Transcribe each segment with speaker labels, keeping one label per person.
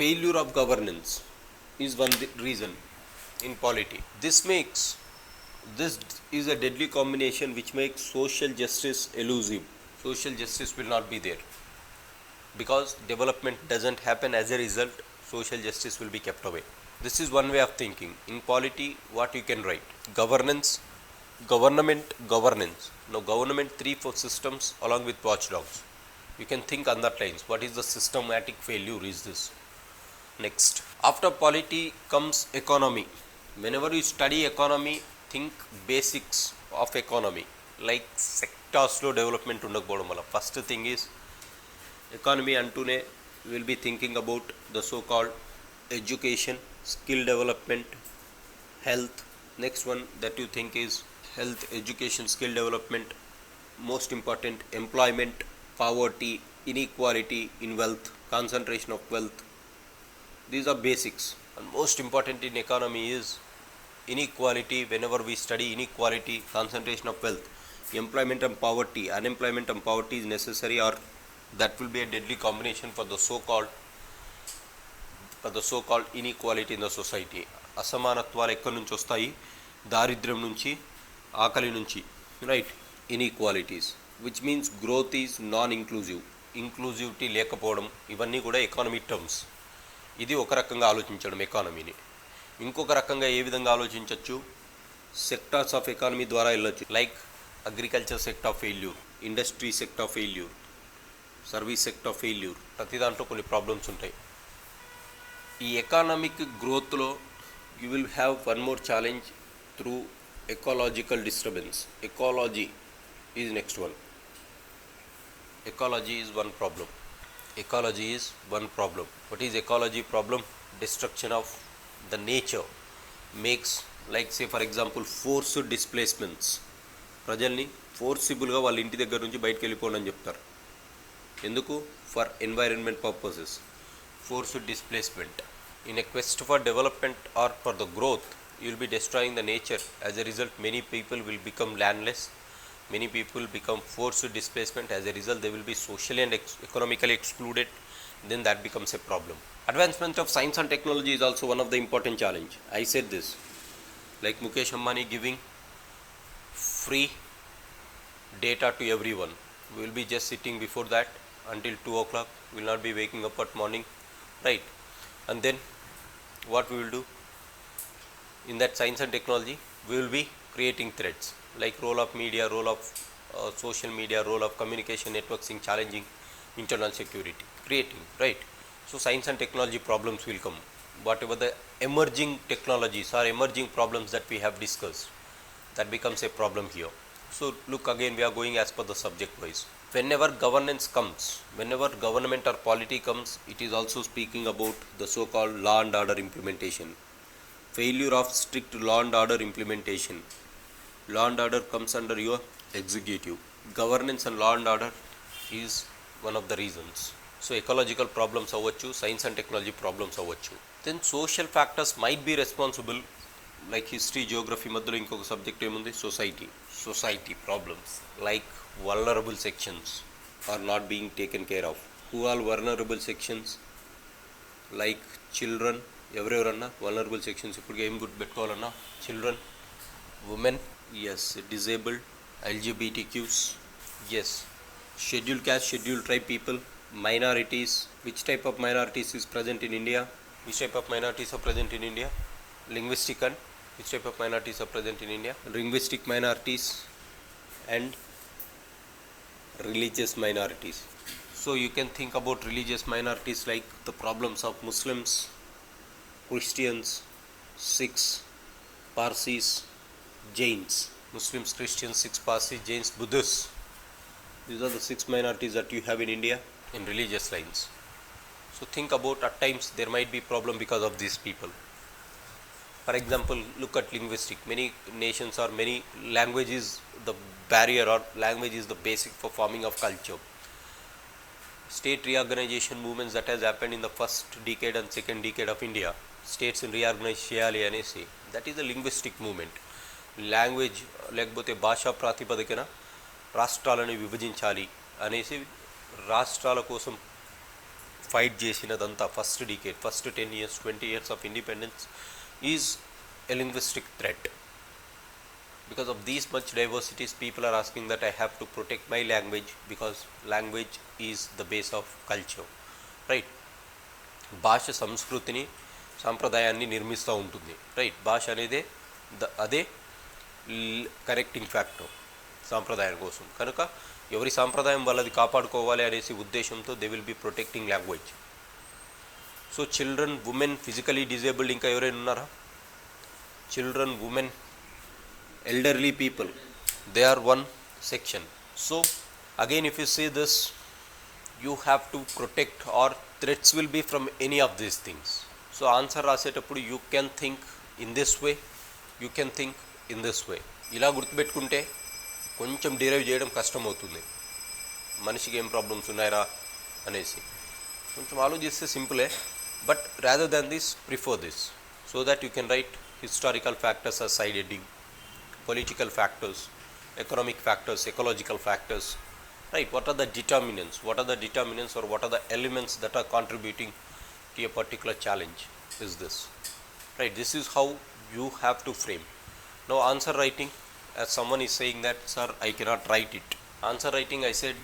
Speaker 1: failure of governance is one reason in polity. This is a deadly combination which makes social justice elusive. Social justice will not be there because development doesn't happen. As a result, social justice will be kept away. This is one way of thinking. In polity, what you can write: governance, governance. Now, government, three, four systems along with watchdogs. You can think on that lines. What is the systematic failure? Is this? Next, after polity comes economy. Whenever you study economy, think basics of economy, like sectors లో development ఉండకపోవడం వల్ల. First thing is economy అంటూనే will be thinking about the so called education, skill development, health. Next one that you think is health, education, skill development. Most important, employment, poverty, inequality in wealth, concentration of wealth. These are basics. And most important in economy is inequality. Whenever we study inequality, concentration of wealth, employment and poverty, unemployment and poverty is necessary, or that will be a deadly combination for the so-called inequality in the society. అసమానత్వాలు ఎక్కడి నుంచి వస్తాయి? దారిద్ర్యం నుంచి, ఆకలి నుంచి, right? Inequalities, which means growth is non inclusive, inclusivity లేకపోవడం, ఇవన్నీ కూడా ఎకానమిక్ టర్మ్స్. ఇది ఒక రకంగా ఆలోచించడం ఎకానమీని. ఇంకొక రకంగా ఏ విధంగా ఆలోచించవచ్చు? సెక్టార్స్ ఆఫ్ ఎకానమీ ద్వారా వెళ్ళొచ్చు. Like agriculture sector failure, industry sector failure, service sector failure. ప్రతి దాంట్లో కొన్ని ప్రాబ్లమ్స్ ఉంటాయి. ఈ ఎకానమిక్ గ్రోత్లో you will have one more challenge through ecological disturbance. Ecology is next one. Ecology is one problem. What is ecology problem? Destruction of the nature makes, like say for example, forced displacements. ప్రజల్ని ఫోర్సిబుల్గా వాళ్ళ ఇంటి దగ్గర నుంచి బయటకు వెళ్ళిపోండి అని చెప్తారు. ఎందుకు? For environment purposes. Forced displacement. In a quest for development or for the growth, you will be destroying the nature. As a result, many people will become landless. Many people become forced displacement. As a result, they will be socially and economically excluded. Then that becomes a problem. Advancement of science and technology is also one of the important challenge. I said this. Like Mukesh Ambani giving free data to everyone. We will be just sitting before that until 2 o'clock. We will not be waking up at morning, right? And then what we will do in that science and technology? We will be creating threats, like role of media, role of social media, role of communication networking, challenging internal security, creating, right? So science and technology problems will come. Whatever the emerging technologies or emerging problems that we have discussed, that becomes a problem here. So look, again we are going as per the subject wise. Whenever governance comes, whenever government or polity comes, it is also speaking about the so-called law and order implementation. Failure of strict law and order implementation. Law and order comes under your executive. Governance and law and order is one of the reasons. So ecological problems avvachu, science and technology problems avvachu. Then social factors might be responsible, like history, geography మధ్యలో ఇంకొక subject ఏముంది? Society problems, like vulnerable sections are not being taken care of. Who are vulnerable sections? Like children. ఎవరెవరన్నా vulnerable sections ఇప్పుడు ఏం గుర్తు పెట్టుకోవాలన్నా? Children, women, yes, disabled, LGBTQs, yes, scheduled caste, scheduled tribe people, minorities. Which type of minorities is present in India? Which type of minorities are present in India? Linguistic and which type of minorities are present in India? Linguistic minorities and religious minorities. So you can think about religious minorities like the problems of Muslims, Christians, Sikhs, Parsis, Jains. Muslims, Christians, Sikhs, Parsis, Jains, Buddhists. These are the 6 minorities that you have in India in religious lines. So think about, at times there might be problem because of these people. For example, look at linguistic. Many nations or many languages, the barrier or language is the basic for forming of culture. State reorganization movements that has happened in the first decade and second decade of India. States in reorganize cheyali anesi, that is a linguistic movement. Language లేకపోతే భాషా ప్రాతిపదికన రాష్ట్రాలను విభజించాలి అనేసి రాష్ట్రాల కోసం fight చేసినదంతా first decade, first 10 years 20 years of independence is a linguistic threat. Because of these much diversities, people are asking that I have to protect my language because language is the base of culture, right? భాష సంస్కృతిని సాంప్రదాయాన్ని నిర్మిస్తూ ఉంటుంది, right? భాష అనేదే అదే correcting factor సాంప్రదాయం కోసం. కనుక ఎవరి సాంప్రదాయం వాళ్ళది కాపాడుకోవాలి అనేసి ఉద్దేశంతో they will be protecting language. So children, women, physically disabled, ఇంకా ఎవరైనా ఉన్నారా? Children, women, elderly people, they are one section. So again, if you see this, you have to protect, or threats will be from any of these things. So answer రాసేటప్పుడు you can think in this way, you can think in this way. ఇలా గుర్తుపెట్టుకుంటే కొంచెం derive చేయడం కష్టం అవుతుంది. మనిషికి ఏం problems ఉన్నాయరా అనేసి కొంచెం ఆలోచిస్తే సింపులే, but rather than this prefer this, so that you can write historical factors as side heading, political factors, economic factors, ecological factors, right? What are the determinants? What are the determinants, or what are the elements that are contributing to a particular challenge? Is this, right? This is how you have to frame. Now answer writing, as someone is saying that, sir, I cannot write it. Answer writing, I said,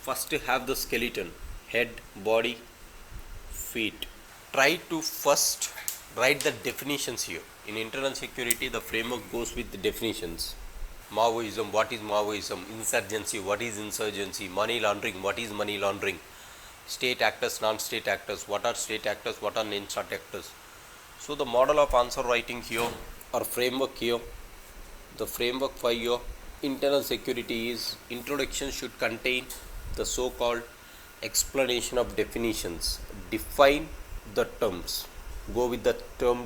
Speaker 1: first have the skeleton, head, body, feet. Try to first write the definitions here. In internal security, the framework goes with the definitions. Maoism, what is Maoism? Insurgency, what is insurgency? Money laundering, what is money laundering? State actors, non-state actors, what are state actors, what are non-state actors? So the model of answer writing here, or framework here, the framework for your internal security is, introduction should contain the so-called explanation of definitions. Define the terms. Go with the term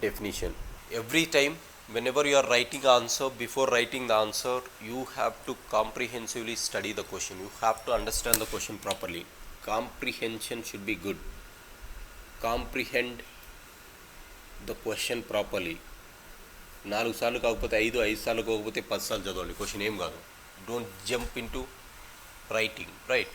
Speaker 1: definition. Every time whenever you are writing answer, before writing the answer, you have to comprehensively study the question. You have to understand the question properly. Comprehension should be good. Comprehend the question properly. 4 సార్లు కాకపోతే 5 సార్లు కాకపోతే 10 సార్లు చదవండి, question ఏం కాదు. Don't jump into writing, right?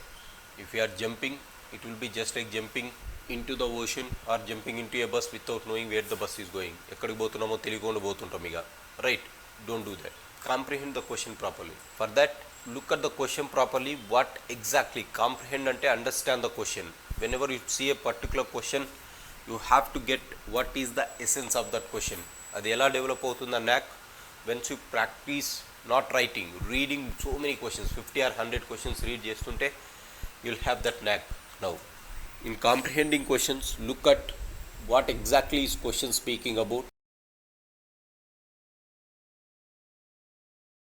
Speaker 1: If you are jumping, it will be just like jumping into the ocean or jumping into a bus without knowing where the bus is going. ఎక్కడికి పోతున్నామో తెలియకుండా పోతుంటాం ఇక, right? Don't do that. Comprehend the question properly. For that, look at the question properly. What exactly? Comprehend అంటే understand the question. Whenever you see a particular question, you have to get what is the essence of that question. అది ఎలా develop అవుతుందా knack? Once you practice not writing, reading so many questions, 50 or 100 questions read చేస్తుంటే, you'll have that knack. Now, in comprehending questions, look at what exactly is question speaking about.